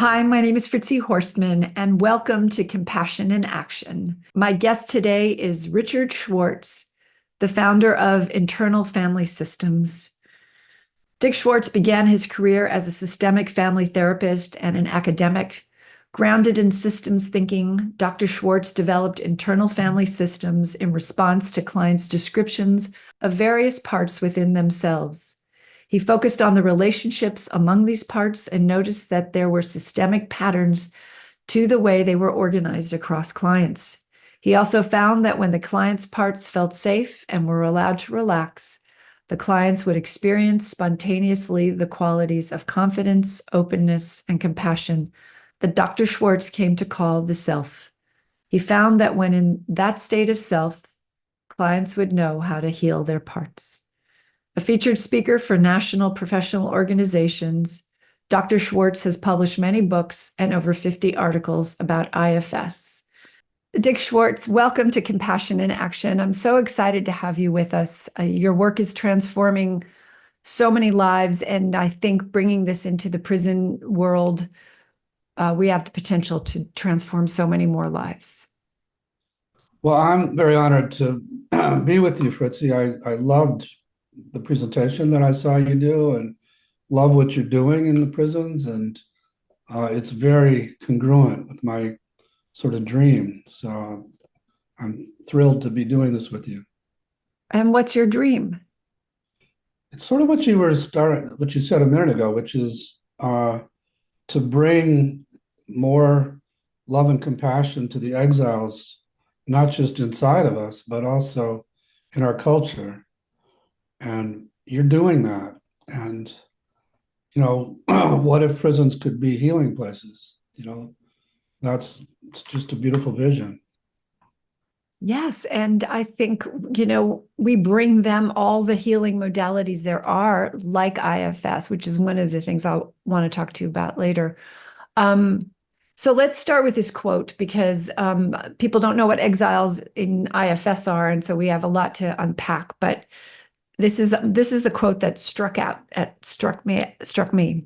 Hi, my name is Fritzi Horstman, and welcome to Compassion in Action. My guest today is Richard Schwartz, the founder of Internal Family Systems. Dick Schwartz began his career as a systemic family therapist and an academic. Grounded in systems thinking, Dr. Schwartz developed internal family systems in response to clients' descriptions of various parts within themselves. He focused on the relationships among these parts and noticed that there were systemic patterns to the way they were organized across clients. He also found that when the clients' parts felt safe and were allowed to relax, the clients would experience spontaneously the qualities of confidence, openness, and compassion that Dr. Schwartz came to call the self. He found that when in that state of self, clients would know how to heal their parts. A featured speaker for national professional organizations, Dr. Schwartz has published many books and over 50 articles about IFS. Dick Schwartz, welcome to Compassion in Action. I'm so excited to have you with us. Your work is transforming so many lives, and I think bringing this into the prison world, we have the potential to transform so many more lives. Well, I'm very honored to be with you, Fritzy. I loved the presentation that I saw you do and love what you're doing in the prisons. And it's very congruent with my sort of dream. So I'm thrilled to be doing this with you. And what's your dream? It's sort of what you said a minute ago, which is to bring more love and compassion to the exiles, not just inside of us, but also in our culture. And you're doing that. And, what if prisons could be healing places? It's just a beautiful vision. Yes, and I think, we bring them all the healing modalities there are, like IFS, which is one of the things I'll want to talk to you about later. So let's start with this quote because people don't know what exiles in IFS are, and so we have a lot to unpack. But this is the quote that struck me.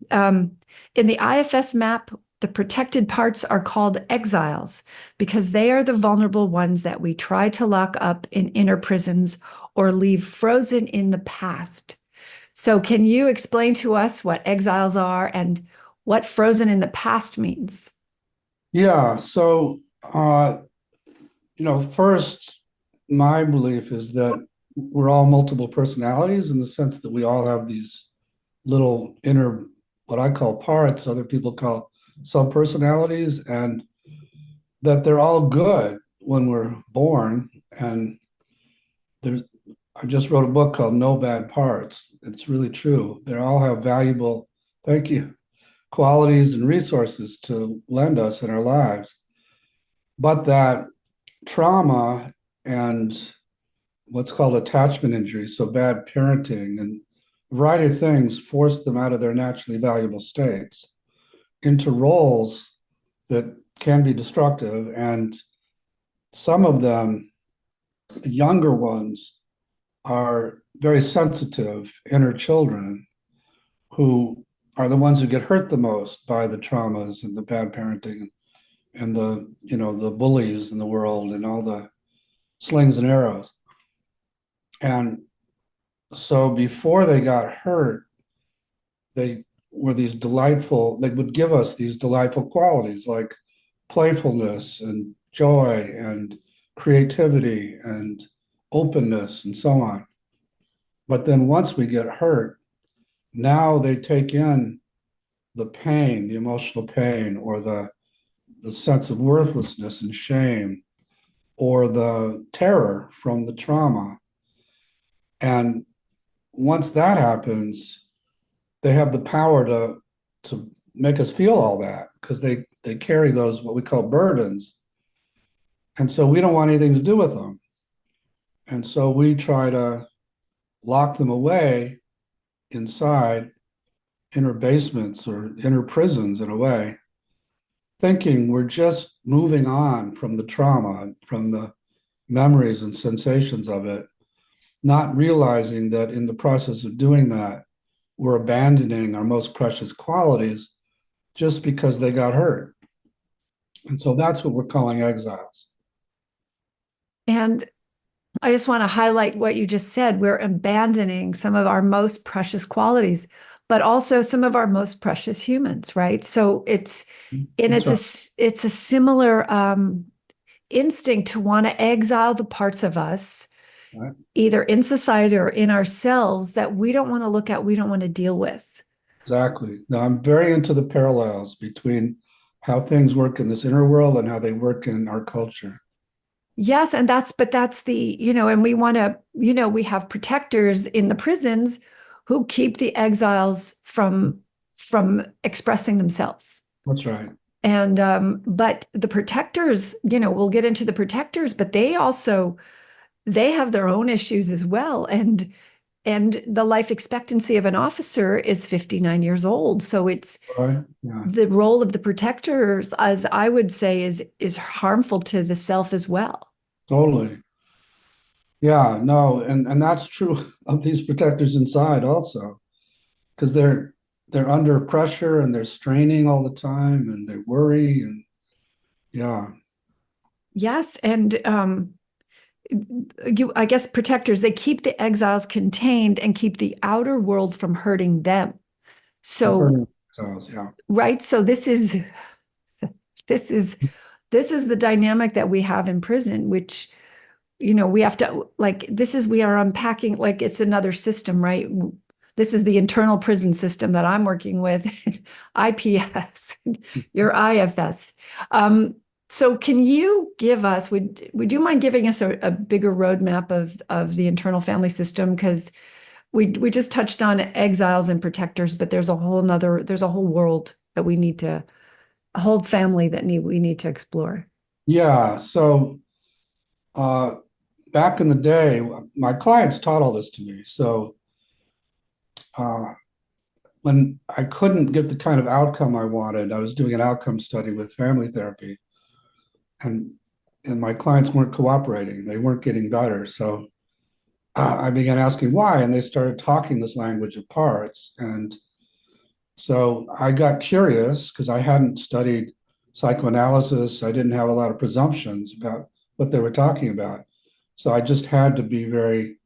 In the IFS map, the protected parts are called exiles because they are the vulnerable ones that we try to lock up in inner prisons or leave frozen in the past. So can you explain to us what exiles are and what frozen in the past means? Yeah. So, first, my belief is that we're all multiple personalities in the sense that we all have these little inner, what I call parts, other people call sub-personalities, and that they're all good when we're born. And I just wrote a book called No Bad Parts. It's really true. They all have valuable, thank you, qualities and resources to lend us in our lives. But that trauma and what's called attachment injury, so bad parenting and a variety of things force them out of their naturally valuable states into roles that can be destructive. And some of them, the younger ones, are very sensitive inner children who are the ones who get hurt the most by the traumas and the bad parenting and the bullies in the world and all the slings and arrows. And so before they got hurt, they would give us these delightful qualities like playfulness and joy and creativity and openness and so on. But then once we get hurt, now they take in the pain, the emotional pain, or the sense of worthlessness and shame, or the terror from the trauma. And once that happens, they have the power to make us feel all that because they carry those what we call burdens. And so we don't want anything to do with them. And so we try to lock them away inside inner basements or inner prisons in a way, thinking we're just moving on from the trauma, from the memories and sensations of it, not realizing that in the process of doing that, we're abandoning our most precious qualities just because they got hurt. And so that's what we're calling exiles. And I just want to highlight what you just said. We're abandoning some of our most precious qualities, but also some of our most precious humans, right? So That's right. it's a similar instinct to want to exile the parts of us, Right. either in society or in ourselves, that we don't want to look at, we don't want to deal with. Exactly. Now, I'm very into the parallels between how things work in this inner world and how they work in our culture. Yes, and but that's the, and we want to, we have protectors in the prisons who keep the exiles from expressing themselves. That's right. And but the protectors, we'll get into the protectors, but they have their own issues as well. And the life expectancy of an officer is 59 years old. So it's Right. Yeah. the role of the protectors, as I would say, is harmful to the self as well. Totally. Yeah. No, and that's true of these protectors inside also, because they're under pressure and they're straining all the time and they worry and yeah. Yes, and I guess protectors, they keep the exiles contained and keep the outer world from hurting them. From So, hurting themselves. Yeah. right, so this is this is the dynamic that we have in prison, which we have to, like, we are unpacking, like, it's another system, right? This is the internal prison system that I'm working with, IPS, your IFS. So can you give us, would you mind giving us a bigger roadmap of the internal family system? Because we just touched on exiles and protectors, but there's a whole world that a whole family that we need to explore. Yeah. So uh back in the day, my clients taught all this to me. So uh when I couldn't get the kind of outcome I wanted, I was doing an outcome study with family therapy, and my clients weren't cooperating. They weren't getting better. So I began asking why, and they started talking this language of parts. And so I got curious because I hadn't studied psychoanalysis. I didn't have a lot of presumptions about what they were talking about. So I just had to be very,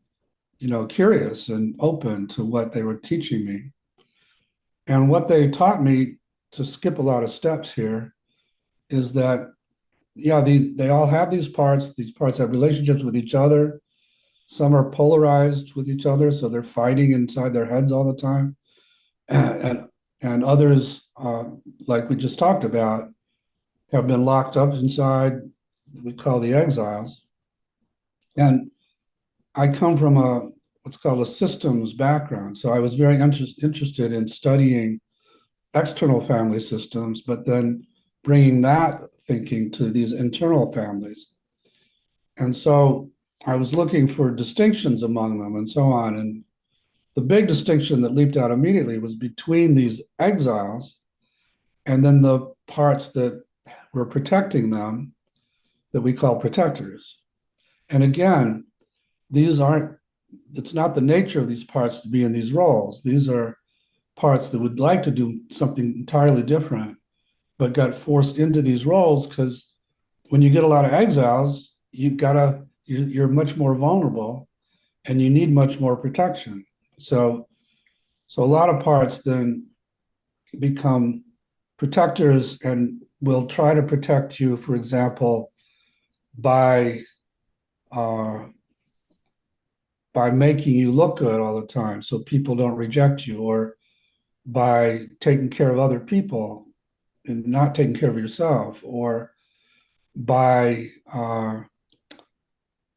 curious and open to what they were teaching me. And what they taught me, to skip a lot of steps here, is that yeah, they all have these parts. These parts have relationships with each other. Some are polarized with each other, so they're fighting inside their heads all the time. And and others, like we just talked about, have been locked up inside. We call the exiles. And I come from what's called a systems background, so I was very interested in studying external family systems, but then bringing that thinking to these internal families. And so I was looking for distinctions among them and so on. And the big distinction that leaped out immediately was between these exiles and then the parts that were protecting them that we call protectors. And again, it's not the nature of these parts to be in these roles. These are parts that would like to do something entirely different, but got forced into these roles because when you get a lot of exiles, you're much more vulnerable and you need much more protection. So a lot of parts then become protectors and will try to protect you, for example, by uh, by making you look good all the time so people don't reject you, or by taking care of other people and not taking care of yourself, or by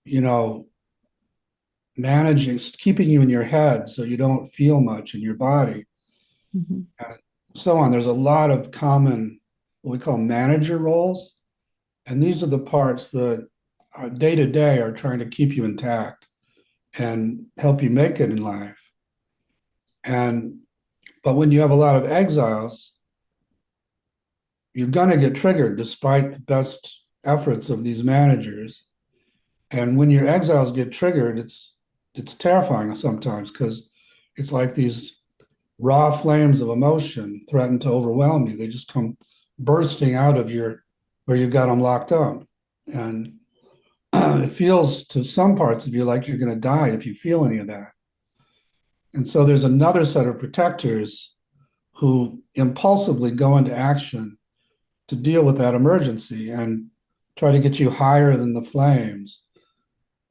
you know managing, keeping you in your head so you don't feel much in your body, Mhm. and so on. There's a lot of common, what we call manager roles. And these are the parts that day to day are trying to keep you intact and help you make it in life. And, but when you have a lot of exiles, you're going to get triggered despite the best efforts of these managers. And when your exiles get triggered, it's terrifying sometimes because it's like these raw flames of emotion threaten to overwhelm you. They just come bursting out of where you've got them locked up. And it feels to some parts of you like you're going to die if you feel any of that. And so there's another set of protectors who impulsively go into action to deal with that emergency and try to get you higher than the flames,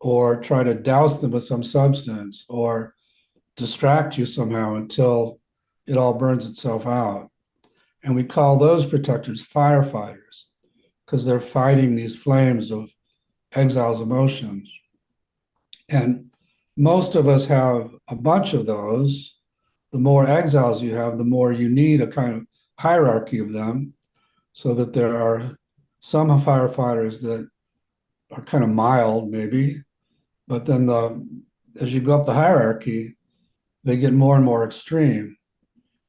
or try to douse them with some substance, or distract you somehow until it all burns itself out. And we call those protectors firefighters because they're fighting these flames of exiles emotions. And most of us have a bunch of those. The more exiles you have, the more you need a kind of hierarchy of them, so that there are some firefighters that are kind of mild, maybe, but then as you go up the hierarchy, they get more and more extreme,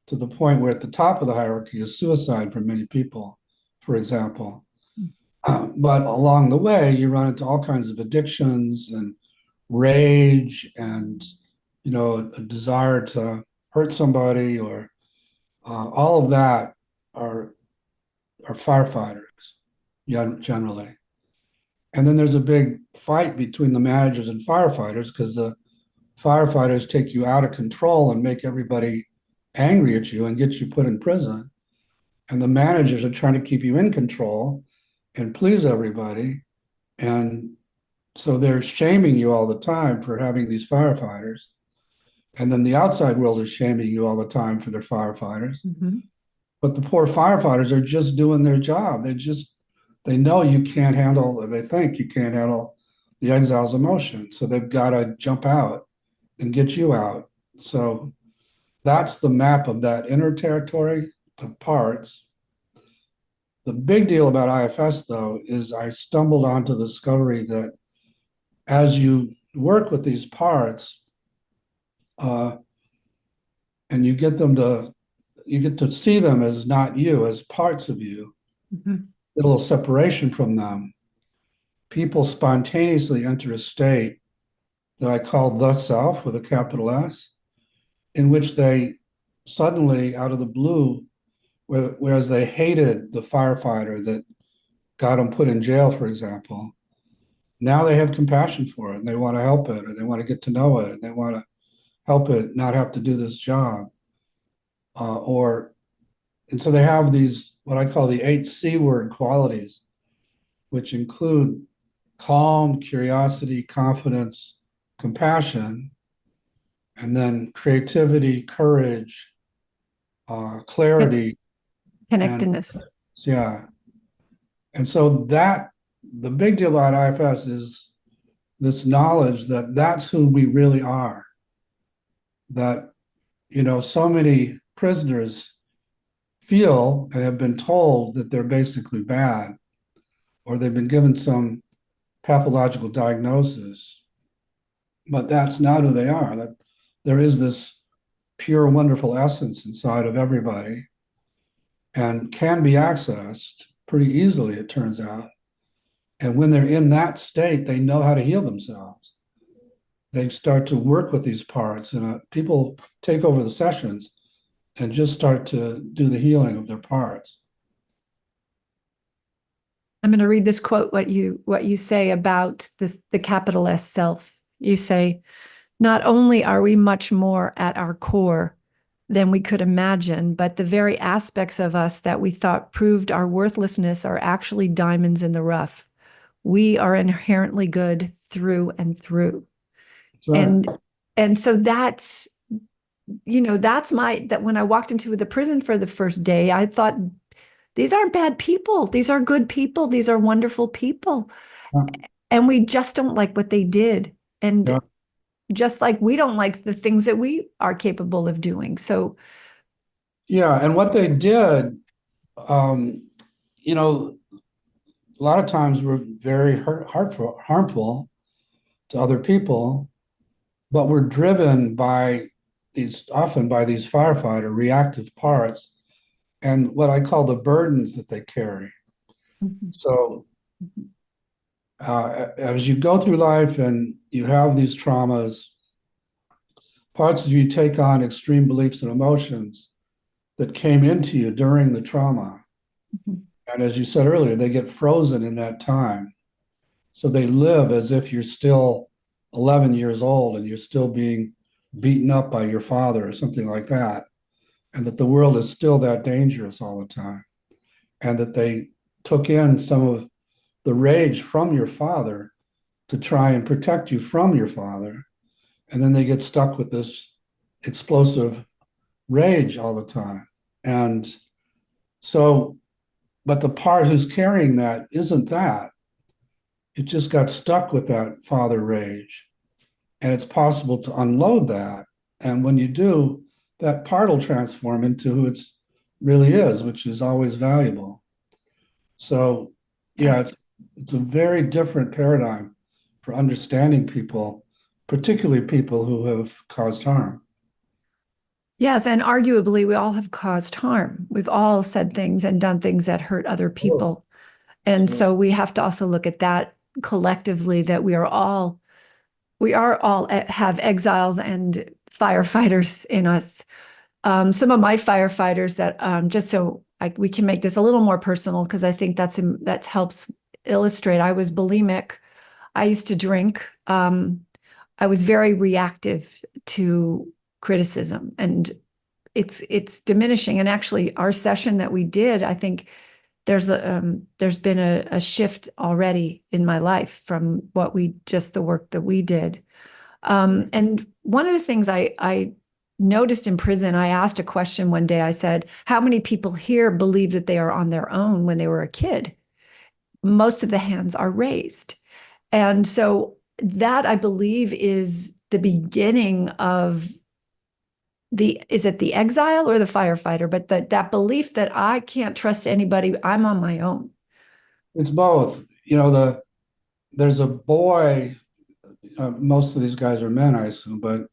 to the point where at the top of the hierarchy is suicide for many people, for example. But along the way, you run into all kinds of addictions and rage and, a desire to hurt somebody, or all of that are firefighters, generally. And then there's a big fight between the managers and firefighters, because the firefighters take you out of control and make everybody angry at you and get you put in prison. And the managers are trying to keep you in control and please everybody. And so they're shaming you all the time for having these firefighters. And then the outside world is shaming you all the time for their firefighters. Mm-hmm. But the poor firefighters are just doing their job. They know you can't handle, or they think you can't handle the exile's emotion. So they've got to jump out and get you out. So that's the map of that inner territory of parts. The big deal about IFS, though, is I stumbled onto the discovery that as you work with these parts, and you get to see them as not you, as parts of you, Mm-hmm. a little separation from them, people spontaneously enter a state that I call the self, with a capital S, in which they suddenly, out of the blue, whereas they hated the firefighter that got them put in jail, for example, now they have compassion for it and they want to help it, or they want to get to know it, and they want to help it not have to do this job. And so they have these, what I call the 8C word qualities, which include calm, curiosity, confidence, compassion, and then creativity, courage, clarity, and Connectedness. yeah. And so the big deal about IFS is this knowledge that that's who we really are. That, so many prisoners feel and have been told that they're basically bad, or they've been given some pathological diagnosis, but that's not who they are. That there is this pure, wonderful essence inside of everybody, and can be accessed pretty easily, it turns out. And when they're in that state, they know how to heal themselves. They start to work with these parts, and people take over the sessions and just start to do the healing of their parts. I'm going to read this quote, what you say about the capital S self. You say, not only are we much more at our core than we could imagine, but the very aspects of us that we thought proved our worthlessness are actually diamonds in the rough. We are inherently good through and through. Right. And so that's that when I walked into the prison for the first day, I thought, these aren't bad people. These are good people. These are wonderful people. Yeah. And we just don't like what they did. And Yeah. just like we don't like the things that we are capable of doing. So, Yeah. And what they did, you know, a lot of times were very harmful to other people, but we're driven often by these firefighter reactive parts and what I call the burdens that they carry. So as you go through life and you have these traumas, parts of you take on extreme beliefs and emotions that came into you during the trauma. Mhm. And as you said earlier, they get frozen in that time. So they live as if you're still 11 years old and you're still being beaten up by your father or something like that. And that the world is still that dangerous all the time. And that they took in some of the rage from your father to try and protect you from your father. And then they get stuck with this explosive rage all the time. And so, but the part who's carrying that isn't that. It just got stuck with that father rage. And it's possible to unload that. And when you do, that part will transform into who it's really is, which is always valuable. So yeah, Yes. it's a very different paradigm for understanding people, particularly people who have caused harm. Yes, and arguably, we all have caused harm. We've all said things and done things that hurt other Sure. people. And Sure. so we have to also look at that collectively, that we are all have exiles and firefighters in us. Some of my firefighters that just so we can make this a little more personal, because I think that helps illustrate. I was bulimic. I used to drink. I was very reactive to criticism, and it's diminishing. And actually, our session that we did, I think there's been a shift already in my life from the work that we did. And one of the things I noticed in prison, I asked a question one day. I said, how many people here believe that they are on their own when they were a kid? Most of the hands are raised. And so that, I believe, is the beginning of is it the exile or the firefighter? But that belief that I can't trust anybody, I'm on my own. It's both. There's a boy, most of these guys are men, I assume, but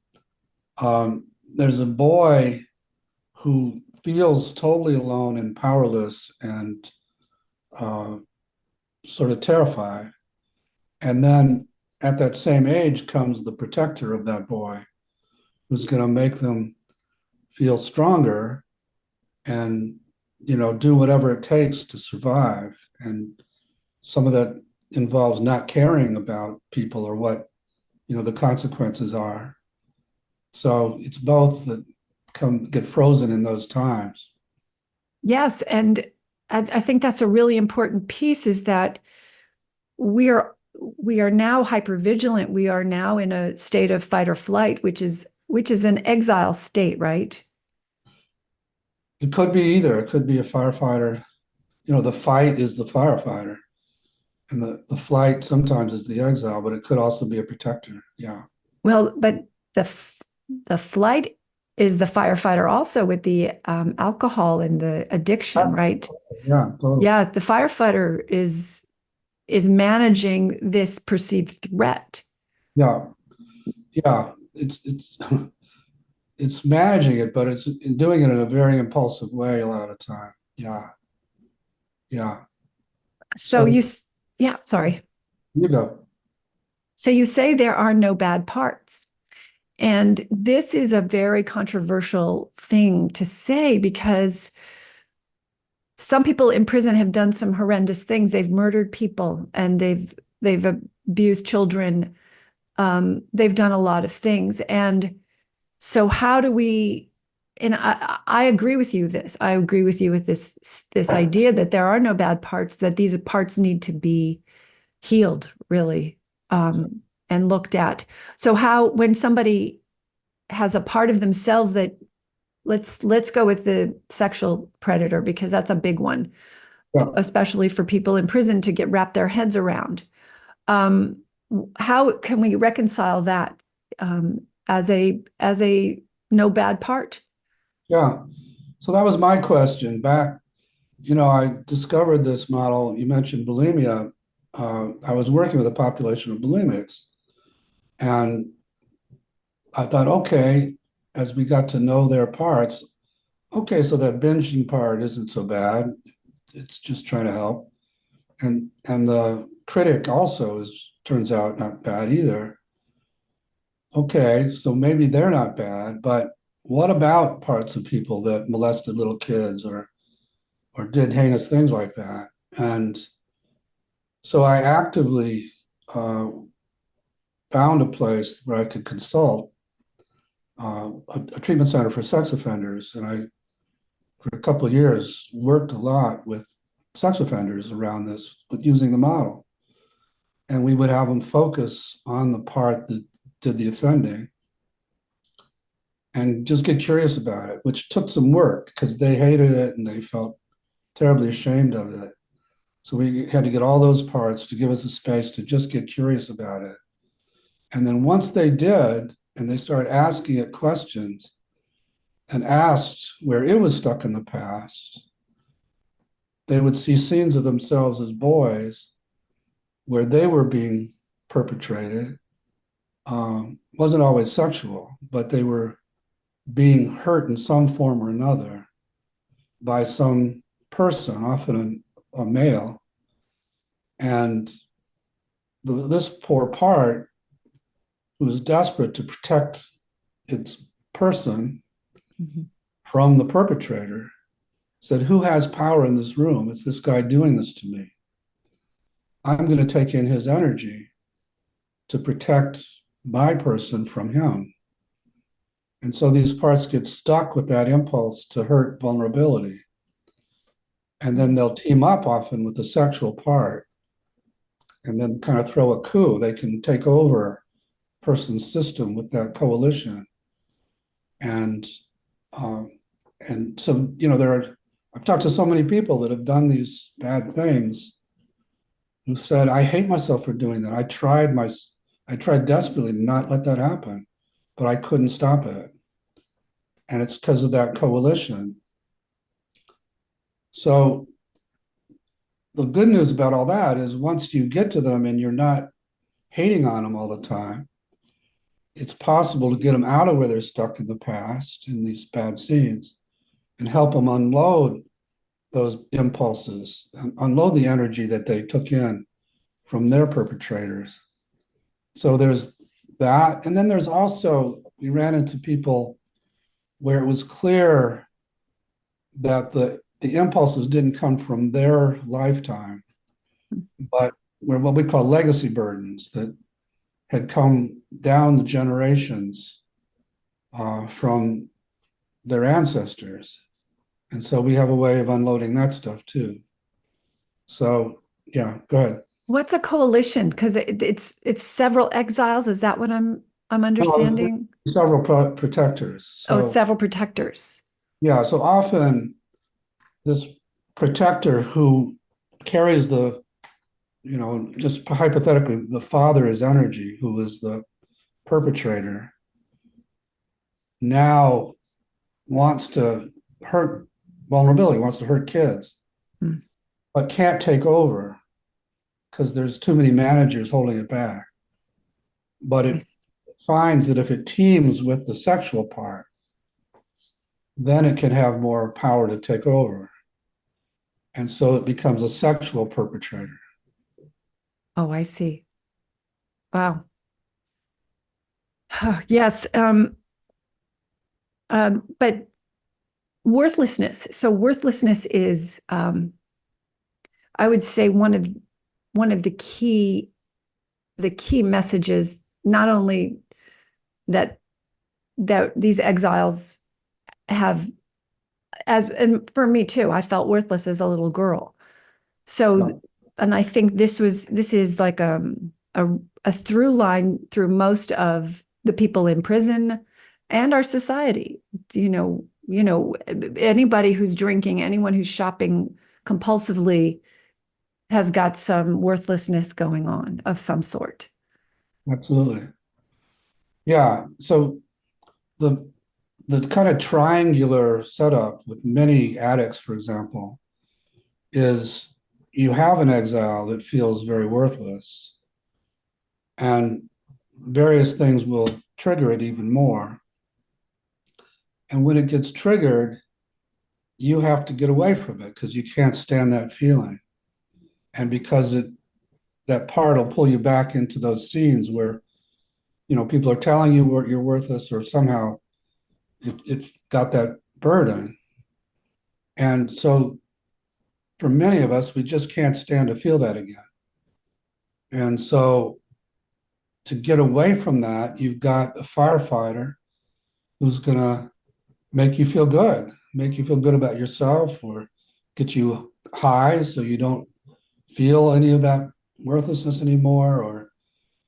there's a boy who feels totally alone and powerless and uh, sort of terrified. And then at that same age comes the protector of that boy who's going to make them feel stronger and do whatever it takes to survive. And some of that involves not caring about people or what the consequences are. So it's both that get frozen in those times. Yes, and I think that's a really important piece, is that we are now hyper vigilant. We are now in a state of fight or flight, which is an exile state, right? It could be either. It could be a firefighter. The fight is the firefighter, and the flight sometimes is the exile, but it could also be a protector. Yeah. Well, but the flight is the firefighter also, with the alcohol and the addiction, right? Yeah, totally. Yeah, the firefighter is managing this perceived threat. Yeah. Yeah. It's it's managing it, but it's doing it in a very impulsive way a lot of the time. Yeah. Yeah. So So yeah, sorry. you go. So you say there are no bad parts. And this is a very controversial thing to say, because some people in prison have done some horrendous things. They've murdered people, and they've abused children. They've done a lot of things. And so how do we, and I agree with you this. I agree with you with this idea that there are no bad parts, that these parts need to be healed, really, and looked at. So how, when somebody has a part of themselves that, let's go with the sexual predator, because that's a big one, Yeah. especially for people in prison to wrap their heads around. Um, how can we reconcile that, as a no bad part? Yeah. So that was my question back. I discovered this model. You mentioned bulimia. I was working with a population of bulimics, and I thought, okay, as we got to know their parts, okay, so that binging part isn't so bad. It's just trying to help. And the critic also is turns out not bad either. okay, so maybe they're not bad, but what about parts of people that molested little kids or did heinous things like that? And so I actively found a place where I could consult a treatment center for sex offenders, and I for a couple of years worked a lot with sex offenders around this with using the model. And we would have them focus on the part that did the offending and just get curious about it, which took some work because they hated it and they felt terribly ashamed of it. So we had to get all those parts to give us the space to just get curious about it. And then once they did, and they started asking it questions and asked where it was stuck in the past, they would see scenes of themselves as boys where they were being perpetrated. Wasn't always sexual, but they were being hurt in some form or another by some person, often a male. And this poor part, who was desperate to protect its person Mhm. from the perpetrator, said, "Who has power in this room? It's this guy doing this to me. I'm going to take in his energy to protect my person from him." And so these parts get stuck with that impulse to hurt vulnerability. And then they'll team up often with the sexual part and then kind of throw a coup. They can take over a person's system with that coalition. And um, and so, I've talked to so many people that have done these bad things who said, "I hate myself for doing that. I tried desperately to not let that happen, but I couldn't stop it." And it's because of that coalition. So the good news about all that is once you get to them and you're not hating on them all the time, it's possible to get them out of where they're stuck in the past in these bad scenes and help them unload those impulses and unload the energy that they took in from their perpetrators. So there's that. And then there's also, we ran into people where it was clear that the impulses didn't come from their lifetime, but were what we call legacy burdens that had come down the generations from their ancestors. And so we have a way of unloading that stuff too. So yeah, go ahead. What's a coalition? Because it's several exiles. Is that what I'm Well, understanding? several protectors. Oh, So several protectors. yeah, so often this protector who carries just hypothetically, the father is energy, who is the perpetrator, now wants to hurt vulnerability, wants to hurt kids, Hmm. but can't take over because there's too many managers holding it back. But I it see. finds that if it teams with the sexual part, then it can have more power to take over. And so it becomes a sexual perpetrator. Oh, I see. Wow. Yes. But worthlessness. So worthlessness is, I would say, one of the key messages, not only that these exiles have, as and for me too, I felt worthless as a little girl. So, No, and I think this is like a through line through most of the people in prison and our society. Anybody who's drinking, anyone who's shopping compulsively has got some worthlessness going on of some sort. absolutely. Yeah. So the the kind of triangular setup with many addicts, for example, is you have an exile that feels very worthless, and various things will trigger it even more. And when it gets triggered, you have to get away from it because you can't stand that feeling. And because that part will pull you back into those scenes where people are telling you you're worthless, or somehow it got that burden. And so for many of us, we just can't stand to feel that again. And so to get away from that, you've got a firefighter who's going to make you feel good about yourself, or get you high so you don't feel any of that worthlessness anymore, or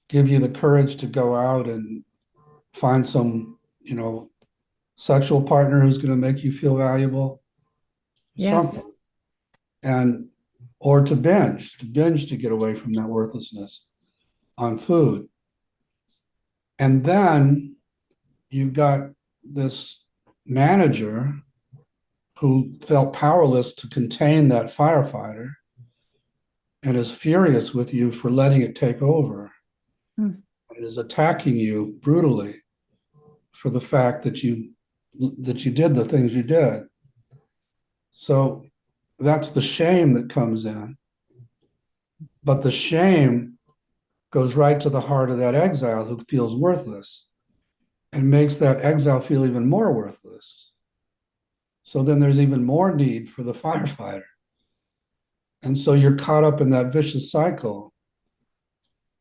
give you the courage to go out and find some, sexual partner who's going to make you feel valuable, Yes. something. And or to binge to get away from that worthlessness on food. And then you've got this manager who felt powerless to contain that firefighter and is furious with you for letting it take over, Hmm. and is attacking you brutally for the fact that you did the things you did. So that's the shame that comes in. But the shame goes right to the heart of that exile who feels worthless, and makes that exile feel even more worthless. So then there's even more need for the firefighter. And so you're caught up in that vicious cycle.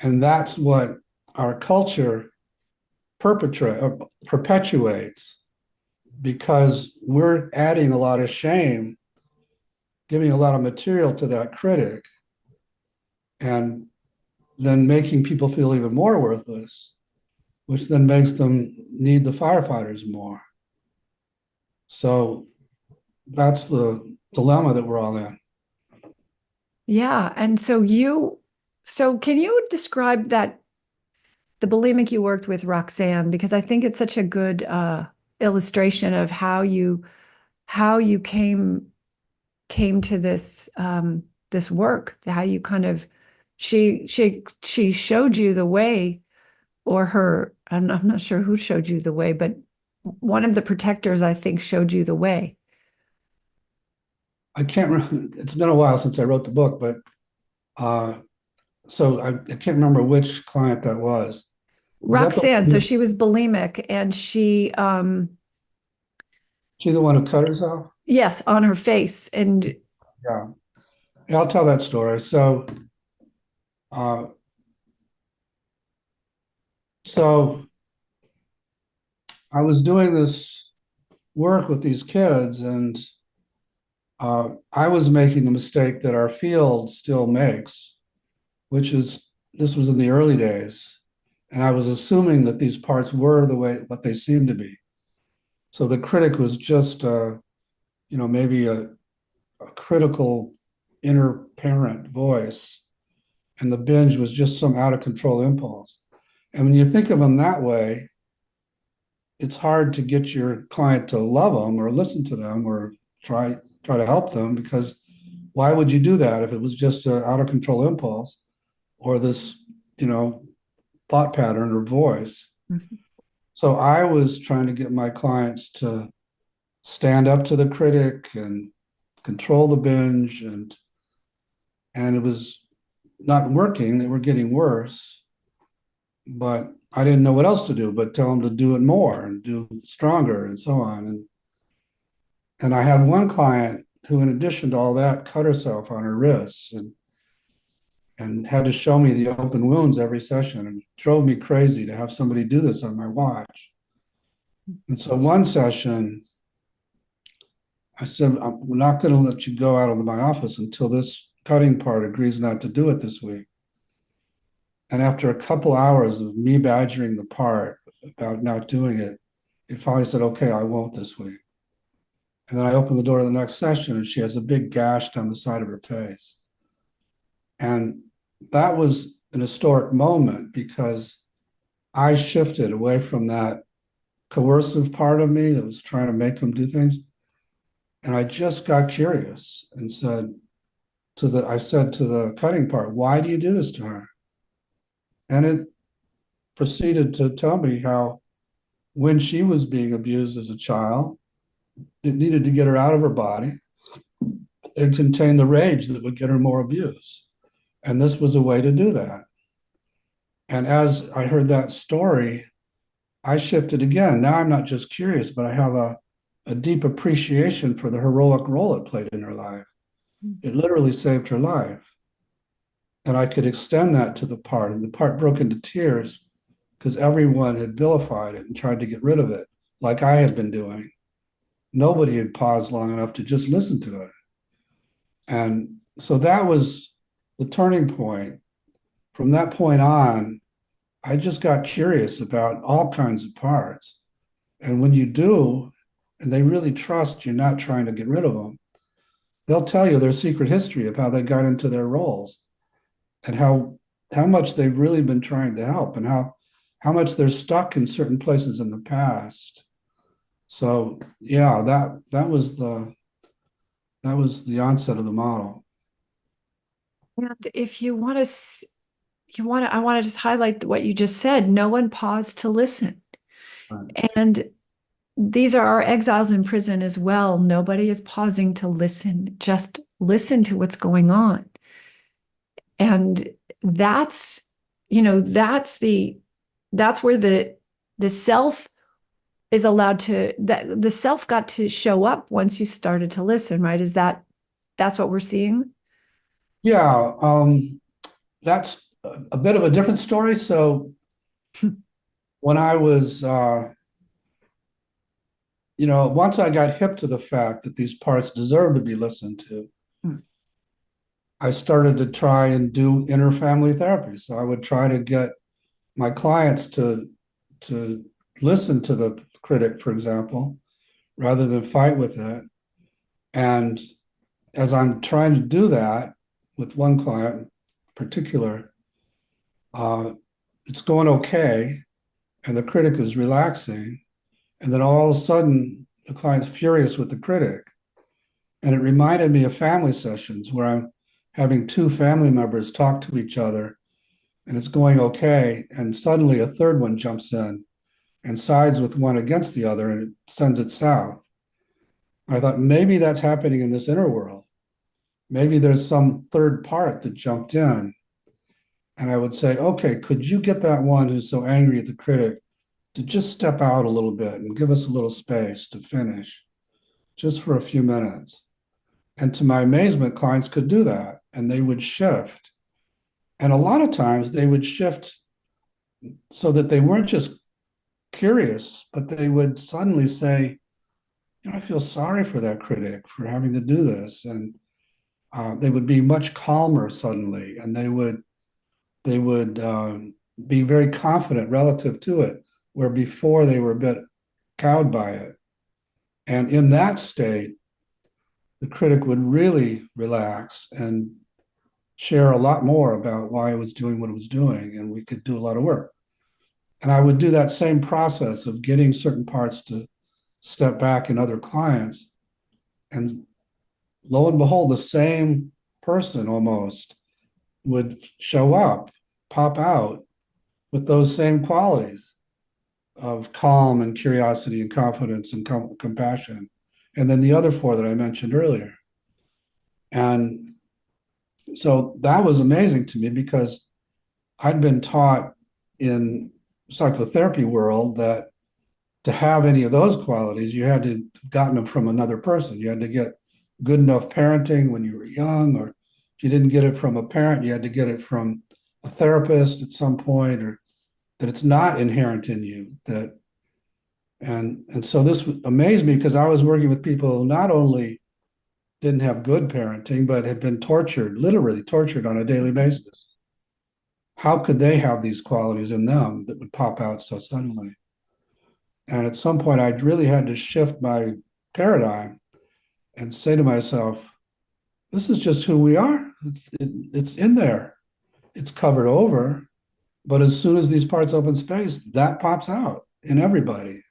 And that's what our culture perpetuates, because we're adding a lot of shame, giving a lot of material to that critic, and then making people feel even more worthless, which then makes them need the firefighters more. So that's the dilemma that we're all in. Yeah. And so can you describe the bulimic you worked with, Roxanne? Because I think it's such a good illustration of how you came to this work, how you kind of she showed you the way, or I'm not sure who showed you the way, but one of the protectors, I think, showed you the way. I can't remember, it's been a while since I wrote the book, but uh, so I can't remember which client that was. Was that the Roxanne, so one, she was bulimic, and she the one who cut herself? yes, on her face. And Yeah. Yeah, I'll tell that story. Uh, so I was doing this work with these kids, and I was making the mistake that our field still makes, which is, this was in the early days, and I was assuming that these parts were the way what they seemed to be. So the critic was just, maybe a critical inner parent voice, and the binge was just some out of control impulse. And when you think of them that way, it's hard to get your client to love them or listen to them or try to help them, because why would you do that if it was just an out of control impulse, or this, you know, thought pattern or voice? Mhm. So I was trying to get my clients to stand up to the critic and control the binge, and it was not working. They were getting worse, but I didn't know what else to do but tell them to do it more and do stronger and so on. And I had one client who, in addition to all that, cut herself on her wrists, and had to show me the open wounds every session, and it drove me crazy to have somebody do this on my watch. And so one session, I said, we're not going to let you go out of my office until this cutting part agrees not to do it this week. And after a couple hours of me badgering the part about not doing it, it finally said, okay, I won't this week. And then I opened the door to the next session, and she has a big gash down the side of her face. And that was an historic moment, because I shifted away from that coercive part of me that was trying to make them do things. And I just got curious and I said to the cutting part, why do you do this to her? And it proceeded to tell me how, when she was being abused as a child, it needed to get her out of her body and contain the rage that would get her more abuse. And this was a way to do that. And as I heard that story, I shifted again. Now I'm not just curious, but I have a deep appreciation for the heroic role it played in her life. It literally saved her life. And I could extend that to the part, and the part broke into tears because everyone had vilified it and tried to get rid of it, like I had been doing. Nobody had paused long enough to just listen to it. And so that was the turning point. From that point on, I just got curious about all kinds of parts. And when you do, and they really trust you're not trying to get rid of them, they'll tell you their secret history of how they got into their roles and how much they've really been trying to help and how much they're stuck in certain places in the past. So yeah, that was the onset of the model. And if you want to, I want to just highlight what you just said. No one paused to listen. Right. And these are our exiles in prison as well. Nobody is pausing to listen. Just listen to what's going on. And that's, that's where the self is allowed to, that the self got to show up once you started to listen, right? That's what we're seeing? Yeah, that's a bit of a different story. So when I was, once I got hip to the fact that these parts deserve to be listened to, Hmm. I started to try and do inner family therapy. So I would try to get my clients to listen to the critic, for example, rather than fight with it. And as I'm trying to do that with one client in particular, uh, it's going okay, and the critic is relaxing, and then all of a sudden the client's furious with the critic, and it reminded me of family sessions where I'm having two family members talk to each other, and it's going okay, and suddenly a third one jumps in and sides with one against the other, and it sends it south. I thought maybe that's happening in this inner world. Maybe there's some third part that jumped in. And I would say, okay, could you get that one who's so angry at the critic to just step out a little bit and give us a little space to finish just for a few minutes? And to my amazement, clients could do that and they would shift. And a lot of times they would shift so that they weren't just curious, but they would suddenly say, I feel sorry for that critic for having to do this. And they would be much calmer suddenly, and they would be very confident relative to it, where before they were a bit cowed by it. And in that state, the critic would really relax and share a lot more about why it was doing what it was doing, and we could do a lot of work. And I would do that same process of getting certain parts to step back in other clients. And lo and behold, the same person almost would show up, pop out with those same qualities of calm and curiosity and confidence and compassion. And then the other four that I mentioned earlier. And so that was amazing to me because I'd been taught in psychotherapy world that to have any of those qualities, you had to have gotten them from another person. You had to get good enough parenting when you were young, or if you didn't get it from a parent, you had to get it from a therapist at some point, or that it's not inherent in you. And so this amazed me because I was working with people who not only didn't have good parenting, but had been tortured, literally tortured on a daily basis. How could they have these qualities in them that would pop out so suddenly? And at some point, I really had to shift my paradigm and say to myself, this is just who we are. It's in there. It's covered over. But as soon as these parts open space, that pops out in everybody.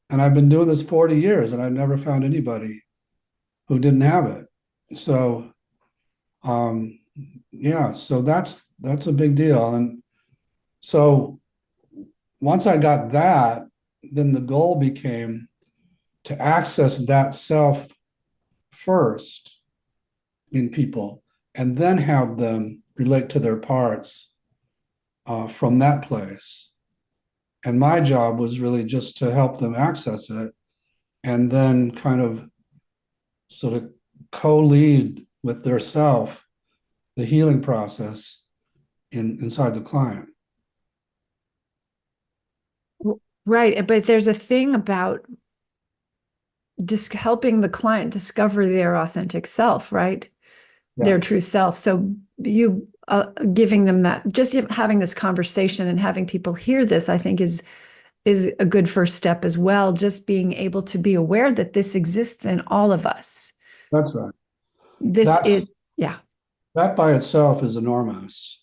And I've been doing this 40 years and I've never found anybody who didn't have it. So um, yeah, so that's a big deal. And so once I got that, then the goal became to access that self first in people and then have them relate to their parts from that place. And my job was really just to help them access it and then kind of sort of co-lead with their self the healing process inside the client. Right. But there's a thing about just helping the client discover their authentic self, right? Yeah, Their true self. So you giving them that, just having this conversation and having people hear this, I think is a good first step as well. Just being able to be aware that this exists in all of us. that's right. This That's is, yeah. that by itself is enormous.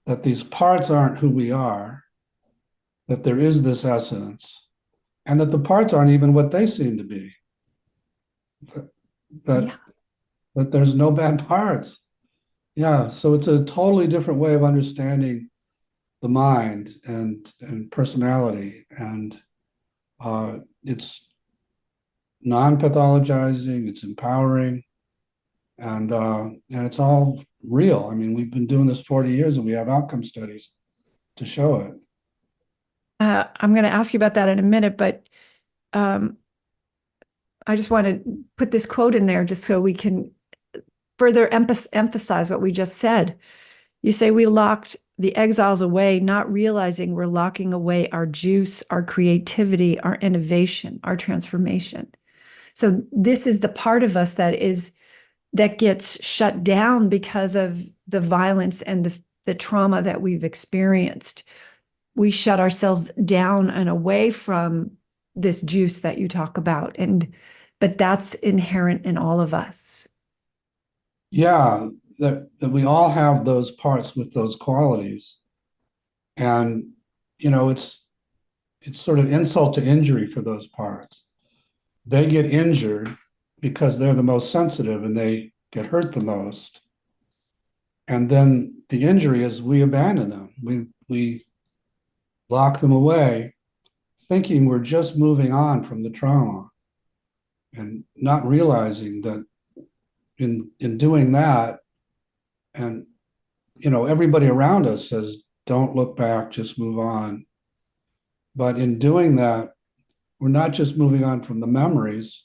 That these parts aren't who we are, that there is this essence, and that the parts aren't even what they seem to be. That Yeah. that there's no bad parts. Yeah, so it's a totally different way of understanding the mind and personality, and it's non-pathologizing, it's empowering, and it's all real. I mean, we've been doing this 40 years, and we have outcome studies to show it. I'm going to ask you about that in a minute, but um, I just want to put this quote in there just so we can further emphasize what we just said. You say we locked the exiles away, not realizing we're locking away our juice, our creativity, our innovation, our transformation. So this is the part of us that gets shut down because of the violence and the trauma that we've experienced. We shut ourselves down and away from this juice that you talk about. But that's inherent in all of us. Yeah, that we all have those parts with those qualities, and you know, it's sort of insult to injury for those parts. They get injured because they're the most sensitive and they get hurt the most. And then the injury is we abandon them. We lock them away, thinking we're just moving on from the trauma and not realizing that in doing that, and you know, everybody around us says, don't look back, just move on. But in doing that, we're not just moving on from the memories,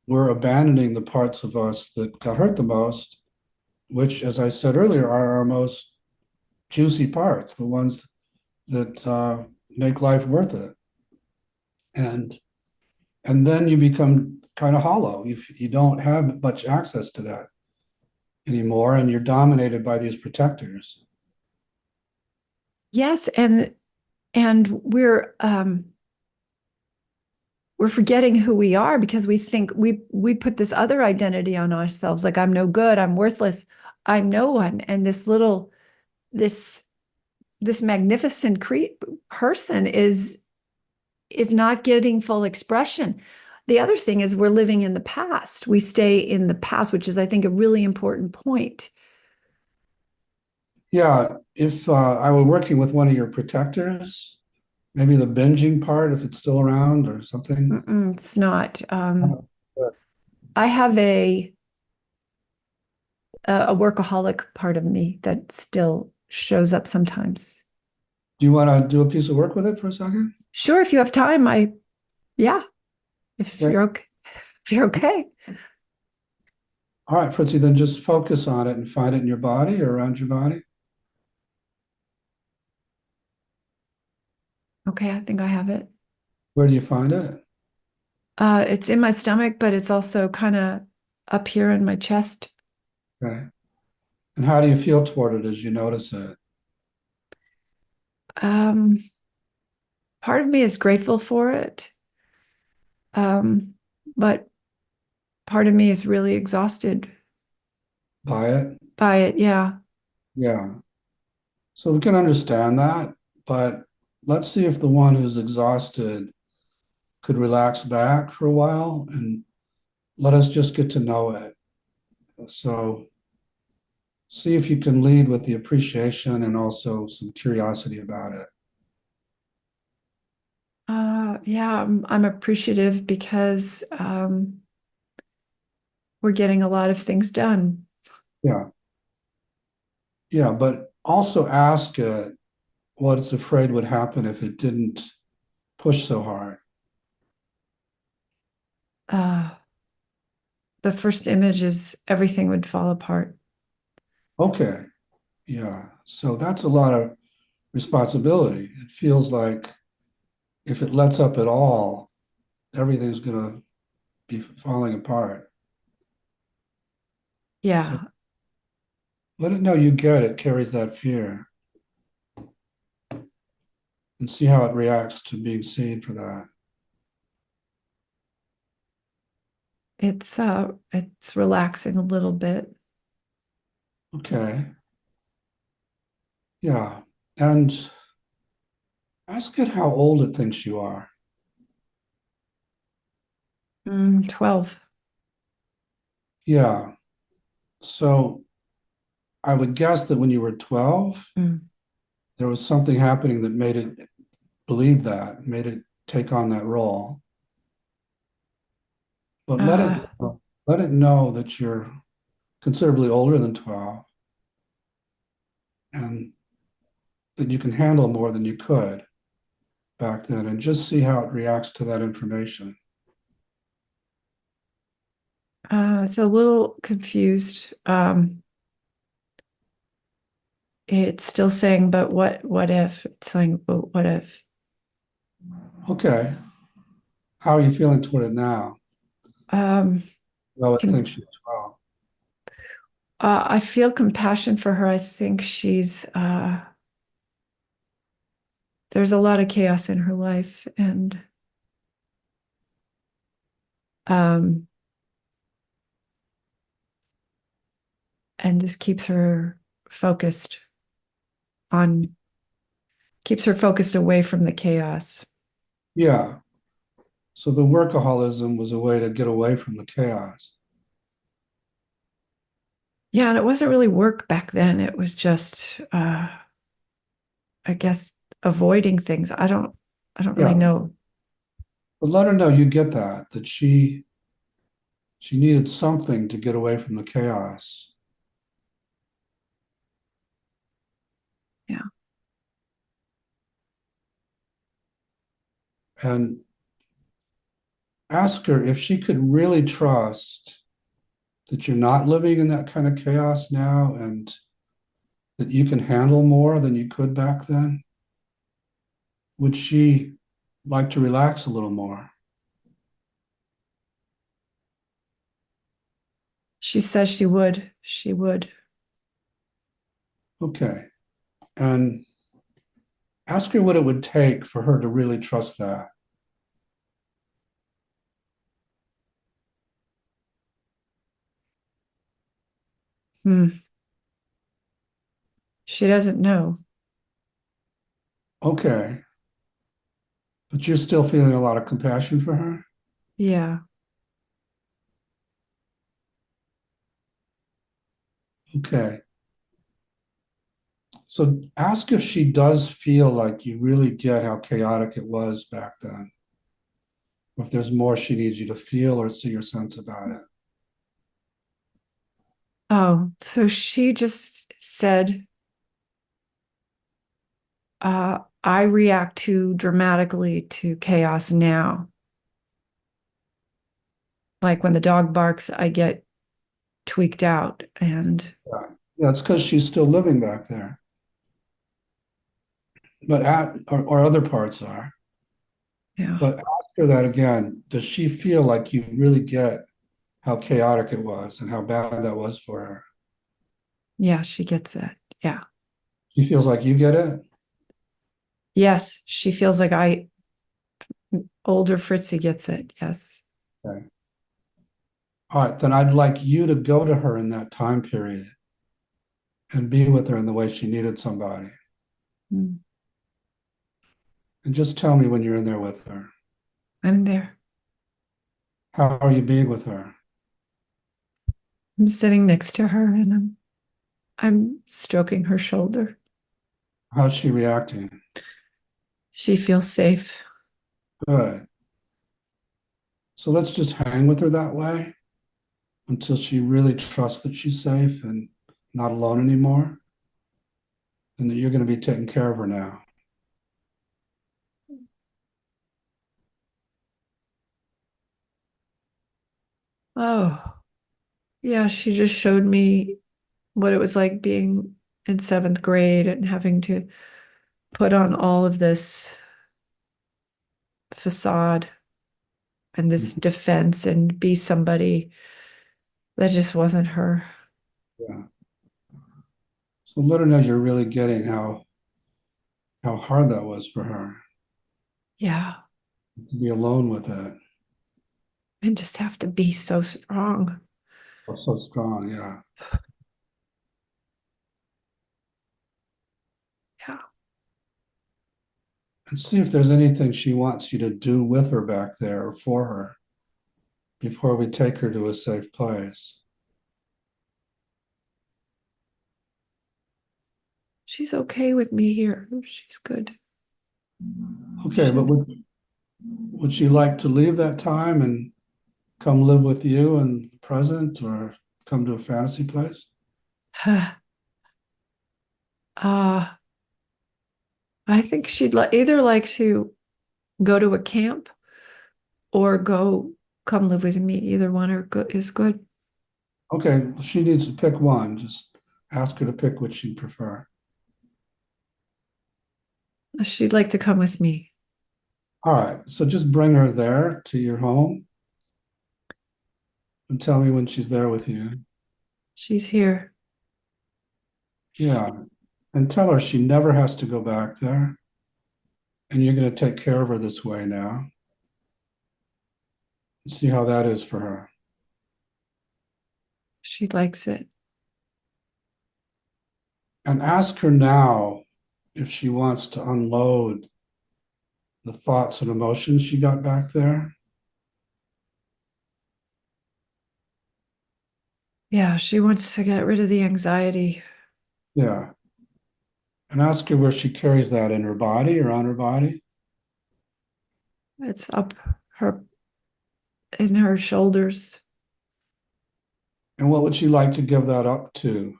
we're abandoning the parts of us that got hurt the most, which, as I said earlier, are our most juicy parts, the ones that make life worth it. And and then you become kind of hollow. You don't have much access to that anymore, and you're dominated by these protectors. Yes, and we're forgetting who we are because we think we put this other identity on ourselves, like I'm no good, I'm worthless, I'm no one. And this this magnificent person is not getting full expression. The other thing is we're living in the past. We stay in the past, which is, I think, a really important point. Yeah, if I were working with one of your protectors, maybe the binging part, if it's still around or something. It's not. Do I have a workaholic part of me that still shows up sometimes. you want to do a piece of work with it for a second? Sure, if you have time, yeah, if Okay. you're okay, if you're okay. All right, Fritzy, then just focus on it and find it in your body or around your body. Okay, I think I have it. Where do you find it? It's in my stomach, but it's also kind of up here in my chest. Okay. And how do you feel toward it as you notice it? Um, Part of me is grateful for it, but part of me is really exhausted By it? by it. Yeah. Yeah. So we can understand that, but let's see if the one who's exhausted could relax back for a while and let us just get to know it. So see if you can lead with the appreciation and also some curiosity about it. Yeah, I'm appreciative because we're getting a lot of things done. Yeah. Yeah. But Also ask it what it's afraid would happen if it didn't push so hard. Uh, the first image is everything would fall apart. Okay, yeah. So that's a lot of responsibility. It feels like if it lets up at all, everything's going to be falling apart. So Yeah, let it know you get it, carries that fear, and see how it reacts to being seen for that. it's relaxing a little bit. Okay, yeah. And ask it how old it thinks you are. 12. Yeah. So I would guess that when you were 12, Mm. there was something happening that made it believe that, made it take on that role. But Uh, let it know that you're considerably older than 12 and that you can handle more than you could back then, and just see how it reacts to that information. it's a little confused. It's still saying, but what if? It's saying, but what if? Okay. How are you feeling toward it now? Um, Well, it can, thinks you're 12. I feel compassion for her. I think there's a lot of chaos in her life, um, and this focused on, keeps her focused away from the chaos. Yeah. So the workaholism was a way to get away from the chaos. Yeah, and it wasn't really work back then. It was just, I guess, avoiding things. I don't really Yeah. know. But let her know you get that, that she needed something to get away from the chaos. Yeah. And ask her if she could really trust that you're not living in that kind of chaos now and that you can handle more than you could back then. Would she like to relax a little more? She says she would. She would. Okay. And ask her what it would take for her to really trust that. Hmm. She doesn't know. Okay. But you're still feeling a lot of compassion for her? Yeah. Okay. So ask if she does feel like you really get how chaotic it was back then. Or if there's more she needs you to feel or see or sense about it. Oh, so she just said, I react too dramatically to chaos now. Like when the dog barks, I get tweaked out. And Yeah, yeah, it's because she's still living back there. Or other parts are. yeah, But ask her that again. Does she feel like you really get how chaotic it was and how bad that was for her? yeah, she gets it. Yeah. She feels like you get it? Yes, she feels like older Fritzy gets it. Yes. Okay. All right, then I'd like you to go to her in that time period and be with her in the way she needed somebody. Mm. And just tell me when you're in there with her. I'm there. How are you being with her? I'm sitting next to her and I'm stroking her shoulder. How's she reacting? She feels safe. Good. So let's just hang with her that way until she really trusts that she's safe and not alone anymore. and that you're going to be taking care of her now. Oh, yeah, she just showed me what it was like being in seventh grade and having to put on all of this facade and this Mhm. defense and be somebody that just wasn't her. Yeah. So let her know you're really getting how hard that was for her Yeah. to be alone with that. And just have to be so strong. Oh, so strong, yeah. Yeah. And see if there's anything she wants you to do with her back there or for her before we take her to a safe place. She's okay with me here. She's good. Okay, but Should. would she like to leave that time and come live with you in the present or come to a fantasy place? Uh, I think she'd either like to go to a camp or go come live with me. Either one is good. Okay, she needs to pick one. Just ask her to pick which she'd prefer. She'd like to come with me. All right, so just bring her there to your home and tell me when she's there with you. She's here. Yeah, and tell her she never has to go back there, and you're going to take care of her this way now. See how that is for her. She likes it. And ask her now if she wants to unload the thoughts and emotions she got back there. Yeah, she wants to get rid of the anxiety. Yeah. And ask her where she carries that in her body or on her body. It's up her in her shoulders And what would she like to give that up to?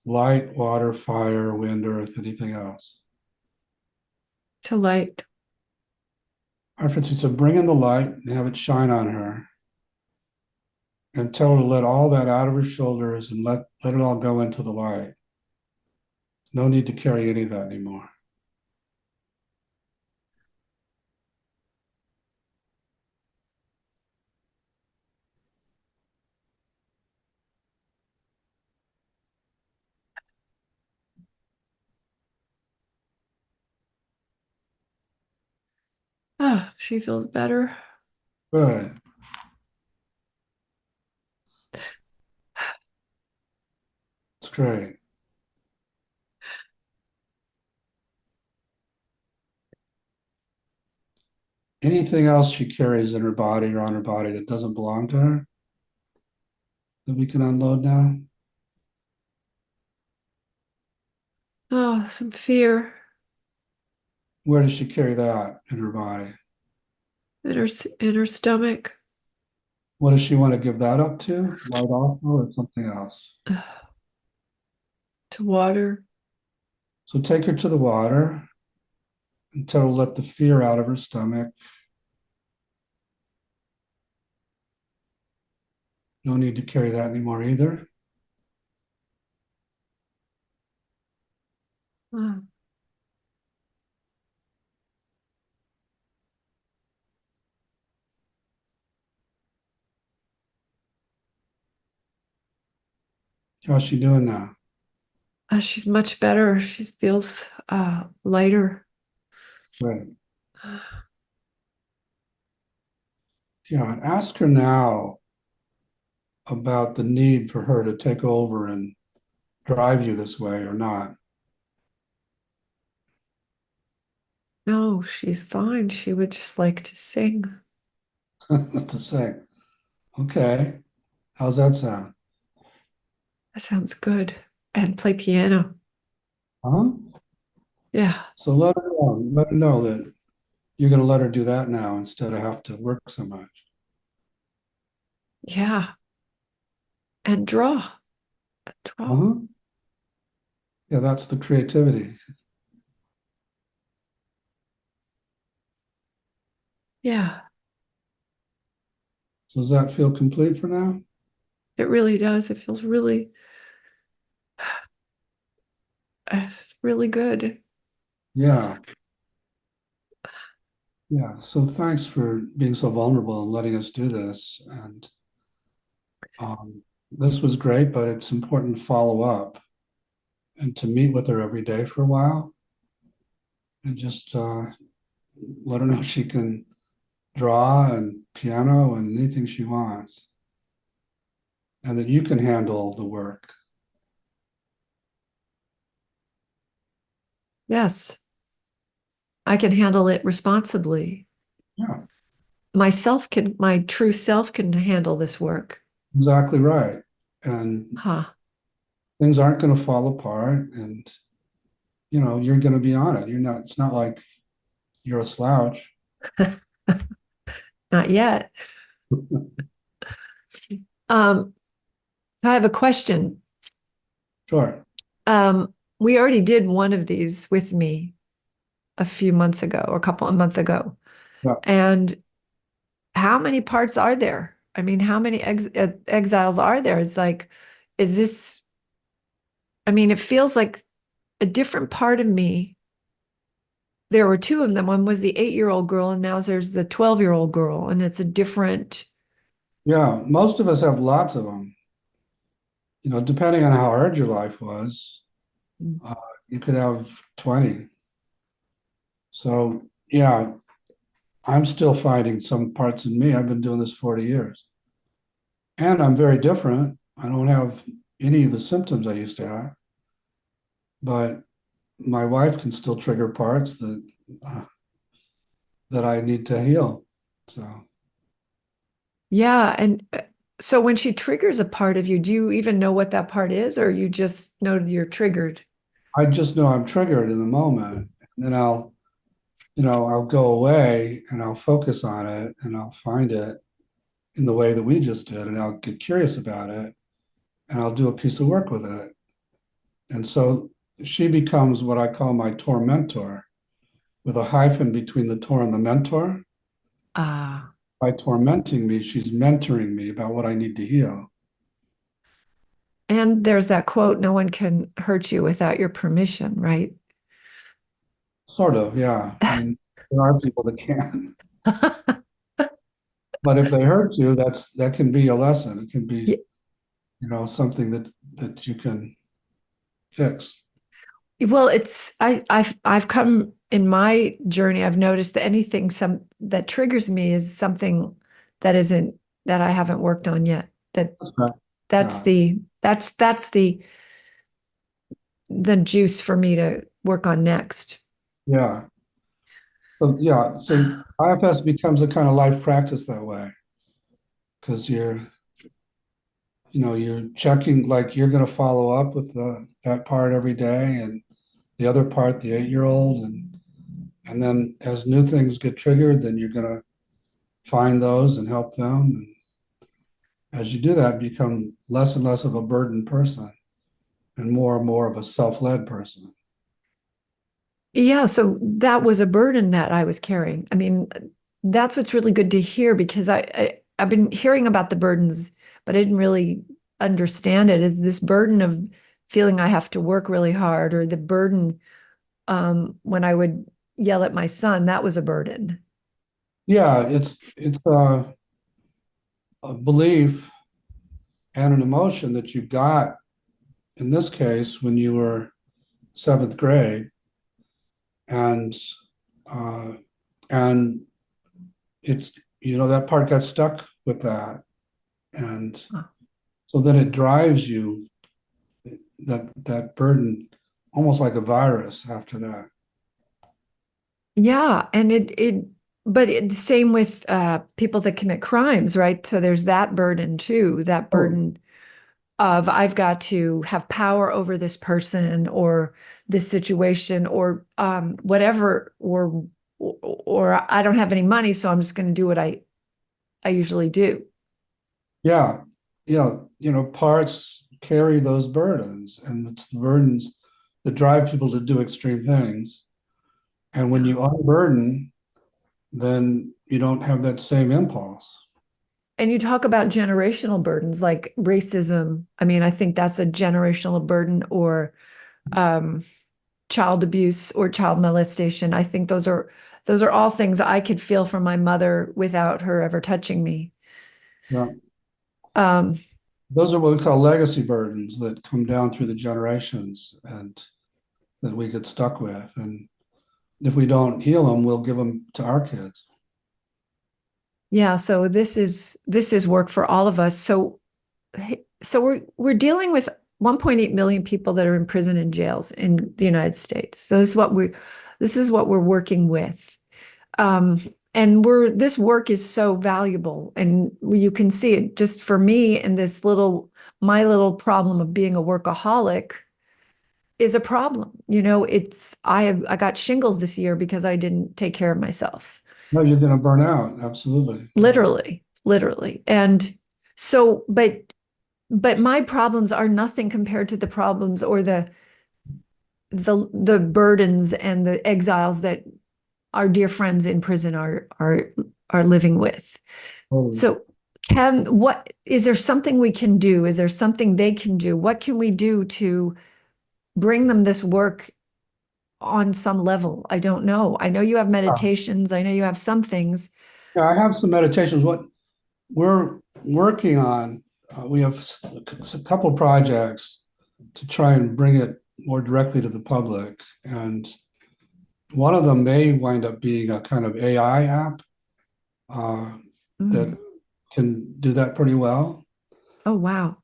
Light, water, fire, wind, earth, anything else? to light. All right, Francie, so bring in the light and have it shine on her and tell her to let all that out of her shoulders and let it all go into the light. No need to carry any of that anymore. Ah, she feels better. Good. That's great. Anything else she carries in her body or on her body that doesn't belong to her that we can unload now? Oh, some fear Where does she carry that in her body? in her stomach. What does she want to give that up to? Light also or something else? To water. So take her to the water and tell her to let the fear out of her stomach. No need to carry that anymore either. Ah, How's she doing now? she's much better. She feels lighter. Great. Yeah, and ask her now about the need for her to take over and drive you this way or not. No, she's fine. She would just like to sing. What to say? Okay. How's that sound? That sounds good. And play piano. Huh? Yeah. So let her know that you're going to let her do that now instead of have to work so much. Yeah. And draw. Draw. Huh? Yeah, that's the creativity. Yeah, So does that feel complete for now? it really does. It feels really, really good. Yeah. Yeah. So thanks for being so vulnerable and letting us do this. And um, this was great, but it's important to follow up and to meet with her every day for a while and just let her know she can draw and piano and anything she wants, and that you can handle the work. Yes, I can handle it responsibly. Yeah, My true self can handle this work. exactly right. And Huh. things aren't going to fall apart, and you're going to be on it. You're not. It's not like you're a slouch. Not yet. Um, I have a question. Sure. We already did one of these with me a few months ago or a month ago. Yeah. And how many parts are there? I mean, how many exiles are there? It's like, is this, I mean, it feels like a different part of me. There were two of them. One was the 8-year-old girl, and now there's the 12-year-old girl, and it's a different. Yeah. Most of us have lots of them. Depending on how hard your life was, uh, you could have 20. So yeah, I'm still finding some parts in me. I've been doing this 40 years. And I'm very different. I don't have any of the symptoms I used to have, but my wife can still trigger parts uh, that I need to heal. So Yeah. And so when she triggers a part of you, do you even know what that part is, or you just know you're triggered? I just know I'm triggered in the moment, and then I'll go away and I'll focus on it and I'll find it in the way that we just did, and I'll get curious about it and I'll do a piece of work with it. And so she becomes what I call my tormentor, with a hyphen between the tor and the mentor. Ah. By tormenting me, she's mentoring me about what I need to heal. And there's that quote, no one can hurt you without your permission, right? Sort of, yeah. I mean, there are people that can, but if they hurt you, that can be a lesson. It can be, Yeah. something that you can fix. Well, I've come in my journey, I've noticed that anything that triggers me is something that isn't that I haven't worked on yet. That's right. That's Yeah, the juice for me to work on next. yeah. So yeah, so IFS becomes a kind of life practice that way because you're checking, like you're going to follow up with that part every day, and the other part, the 8-year-old, and then as new things get triggered, then you're going to find those and help them. And as you do that, become less and less of a burdened person and more of a self-led person. Yeah, so that was a burden that I was carrying. I mean, that's what's really good to hear because I've been hearing about the burdens, but I didn't really understand it. Is this burden of feeling I have to work really hard, or the burden when I would yell at my son, that was a burden. Yeah, it's a belief and an emotion that you got in this case when you were seventh grade, and uh, and it's that part got stuck with that, and Huh. so then it drives you, that burden, almost like a virus after that. Yeah, and but it's same with people that commit crimes, right? So there's that burden too, that Oh, burden of I've got to have power over this person or this situation or whatever or I don't have any money, so I'm just going to do what I usually do. yeah, yeah. Parts carry those burdens, and it's the burdens that drive people to do extreme things. And when you unburden, then you don't have that same impulse. And you talk about generational burdens like racism. I mean, I think that's a generational burden, or um, child abuse or child molestation. I think those are all things I could feel from my mother without her ever touching me. Yeah. Um, Those are what we call legacy burdens that come down through the generations and that we get stuck with. And if we don't heal them, we'll give them to our kids. yeah, so this is work for all of us. So we're dealing with 1.8 million people that are in prison and jails in the United States. So this is what we're working with. Um, and this work is so valuable, and you can see it just for me in my little problem of being a workaholic is a problem. You know, I got shingles this year because I didn't take care of myself. No, you're going to burn out. Absolutely. Literally. And so, but my problems are nothing compared to the problems or the burdens and the exiles that our dear friends in prison are living with. Totally. So what is there something we can do? Is there something they can do? What can we do to bring them this work on some level? I don't know. I know you have meditations. I know you have some things. Yeah, I have some meditations. What we're working on, we have a couple projects to try and bring it more directly to the public. And one of them may wind up being a kind of AI app that Mm. can do that pretty well. Oh, wow.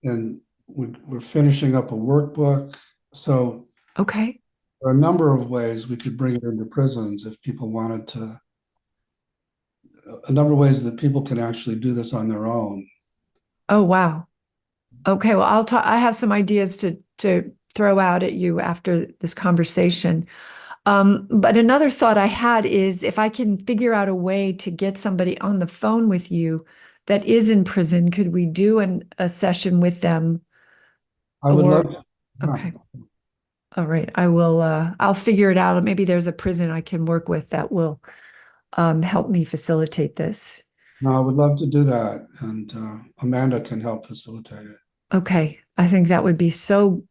And we're finishing up a workbook. So Okay. there are a number of ways we could bring it into prisons if people wanted to, a number of ways that people can actually do this on their own. Oh, wow. Okay. Well, I have some ideas to throw out at you after this conversation. But another thought I had is if I can figure out a way to get somebody on the phone with you that is in prison, could we do a session with them? I would love Or, to. Yeah. okay. All right. I'll figure it out. Maybe there's a prison I can work with that will help me facilitate this. No, I would love to do that. And Amanda can help facilitate it. Okay. I think that would be so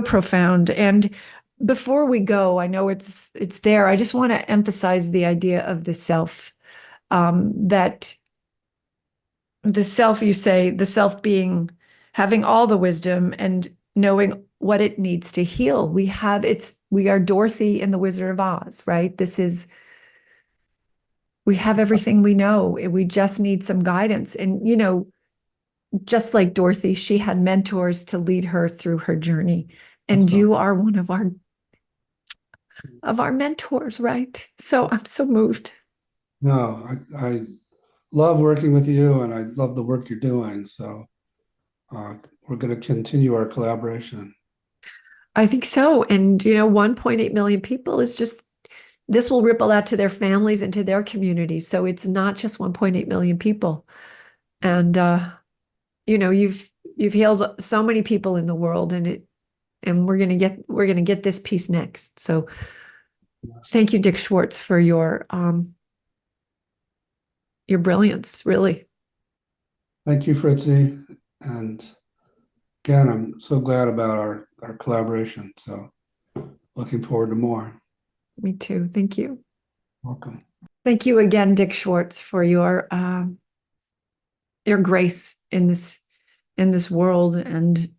profound. And before we go, I know it's there. I just want to emphasize the idea of the self. That the self, you say, the self being having all the wisdom and knowing what it needs to heal. We are Dorothy in the Wizard of Oz, right? We have everything we know. We just need some guidance. And, you know, just like Dorothy, she had mentors to lead her through her journey. And So, you are one of our mentors, right? So I'm so moved. no, I love working with you and I love the work you're doing. So we're going to continue our collaboration. I think so. And, you know, 1.8 million people is just, this will ripple out to their families and to their communities. So it's not just 1.8 million people. And, you know, you've healed so many people in the world, and we're going to get this piece next. So thank you, Dick Schwartz, for your brilliance, really. Thank you, Fritzy. And again, I'm so glad about our collaboration. So looking forward to more. Me too. Thank you. Welcome. Thank you again, Dick Schwartz, for your grace in this world and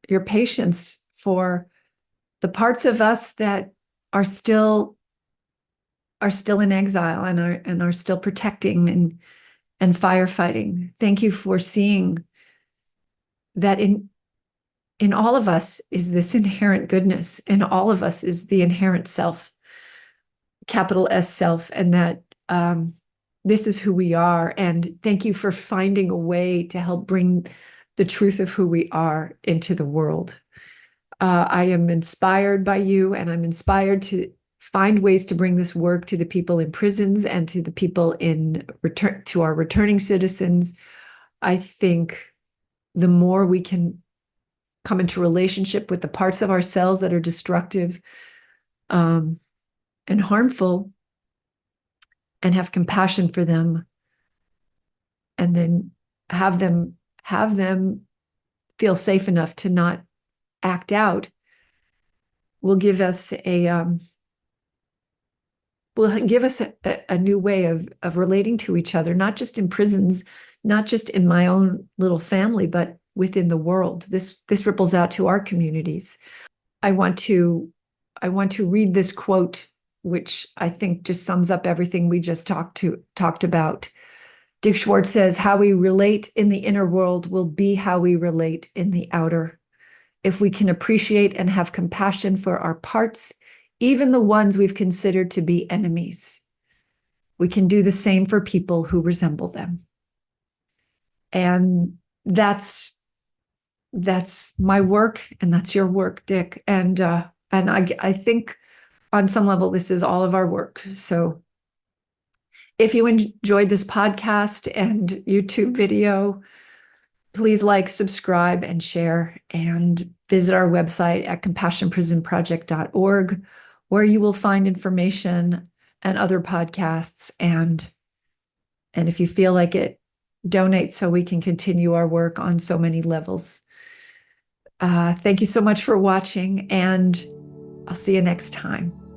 your patience for the parts of us that are still in exile and are still protecting and firefighting. Thank you for seeing that in all of us is this inherent goodness. In all of us is the inherent self, capital S self, and that this is who we are. And thank you for finding a way to help bring the truth of who we are into the world. I am inspired by you, and I'm inspired to find ways to bring this work to the people in prisons and to the people to our returning citizens. I think the more we can come into relationship with the parts of ourselves that are destructive and harmful, and have compassion for them, and then have them feel safe enough to not act out, will give us a new way of relating to each other, not just in prisons, not just in my own little family, but within the world. This ripples out to our communities. I want to read this quote, which I think just sums up everything we just talked about. Dick Schwartz says, "How we relate in the inner world will be how we relate in the outer. If we can appreciate and have compassion for our parts, even the ones we've considered to be enemies, we can do the same for people who resemble them." And that's my work, and that's your work, Dick. And I think on some level, this is all of our work. So if you enjoyed this podcast and YouTube video, please like, subscribe, and share, and visit our website at compassionprisonproject.org, where you will find information and other podcasts. And if you feel like it, donate so we can continue our work on so many levels. Thank you so much for watching, and I'll see you next time.